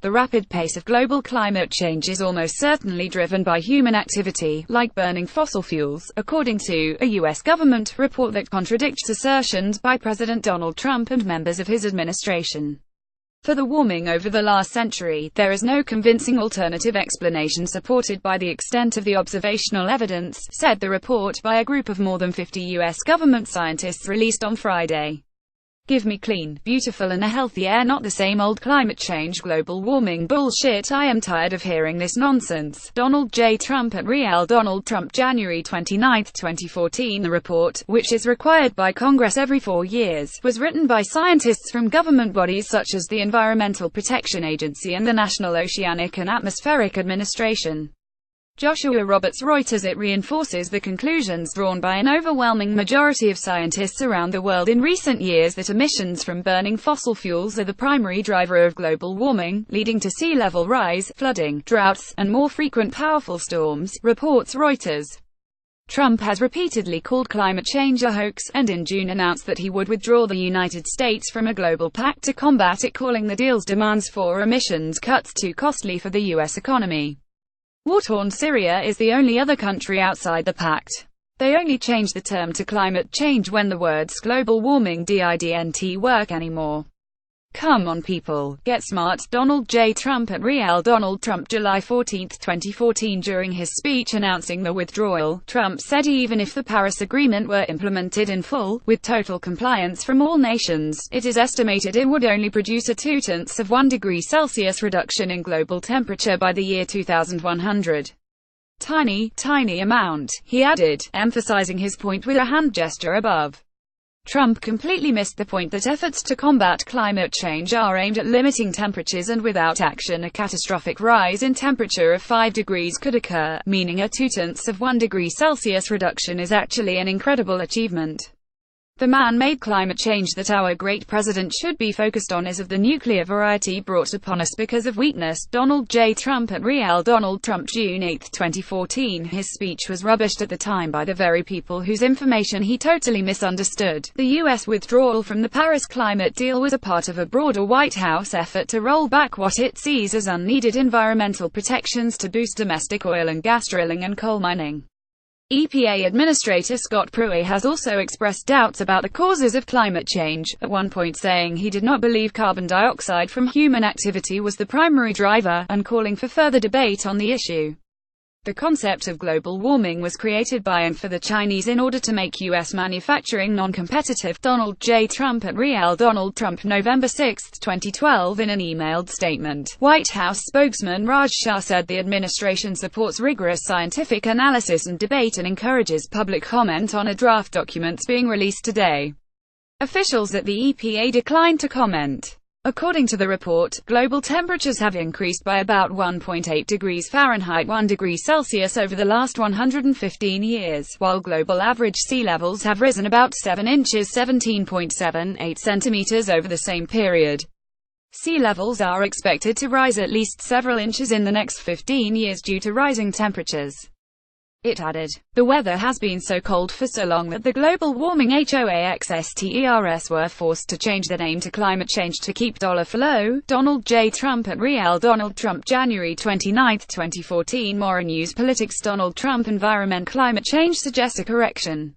The rapid pace of global climate change is almost certainly driven by human activity, like burning fossil fuels, according to a U.S. government report that contradicts assertions by President Donald Trump and members of his administration. For the warming over the last century, there is no convincing alternative explanation supported by the extent of the observational evidence, said the report by a group of more than 50 U.S. government scientists released on Friday. Give me clean, beautiful and a healthy air, not the same old climate change, global warming bullshit. I am tired of hearing this nonsense. Donald J. Trump at Real Donald Trump, January 29, 2014. The report, which is required by Congress every 4 years, was written by scientists from government bodies such as the Environmental Protection Agency and the National Oceanic and Atmospheric Administration. Joshua Roberts, Reuters. It reinforces the conclusions drawn by an overwhelming majority of scientists around the world in recent years that emissions from burning fossil fuels are the primary driver of global warming, leading to sea level rise, flooding, droughts, and more frequent powerful storms, reports Reuters. Trump has repeatedly called climate change a hoax, and in June announced that he would withdraw the United States from a global pact to combat it, calling the deal's demands for emissions cuts too costly for the U.S. economy. War-torn Syria is the only other country outside the pact. They only change the term to climate change when the words global warming didn't work anymore. Come on people, get smart. Donald J. Trump at Real Donald Trump, July 14, 2014. During his speech announcing the withdrawal, Trump said even if the Paris Agreement were implemented in full, with total compliance from all nations, it is estimated it would only produce a 0.2 degree Celsius reduction in global temperature by the year 2100. Tiny amount, he added, emphasizing his point with a hand gesture above. Trump completely missed the point that efforts to combat climate change are aimed at limiting temperatures, and without action a catastrophic rise in temperature of 5 degrees could occur, meaning a 0.2 degree Celsius reduction is actually an incredible achievement. The man-made climate change that our great president should be focused on is of the nuclear variety brought upon us because of weakness. Donald J. Trump at Real Donald Trump, June 8, 2014. His speech was rubbished at the time by the very people whose information he totally misunderstood. The U.S. withdrawal from the Paris climate deal was a part of a broader White House effort to roll back what it sees as unneeded environmental protections to boost domestic oil and gas drilling and coal mining. EPA Administrator Scott Pruitt has also expressed doubts about the causes of climate change, at one point saying he did not believe carbon dioxide from human activity was the primary driver, and calling for further debate on the issue. The concept of global warming was created by and for the Chinese in order to make U.S. manufacturing non-competitive. Donald J. Trump at Real Donald Trump, November 6, 2012. In an emailed statement, White House spokesman Raj Shah said the administration supports rigorous scientific analysis and debate and encourages public comment on a draft documents being released today. Officials at the EPA declined to comment. According to the report, global temperatures have increased by about 1.8 degrees Fahrenheit 1 degree Celsius over the last 115 years, while global average sea levels have risen about 7 inches 17.78 centimeters over the same period. Sea levels are expected to rise at least several inches in the next 15 years due to rising temperatures. It added, the weather has been so cold for so long that the global warming HOAXSTERS were forced to change their name to climate change to keep dollar flow. Donald J. Trump at Real Donald Trump, January 29, 2014. More news politics. Donald Trump environment climate change suggests a correction.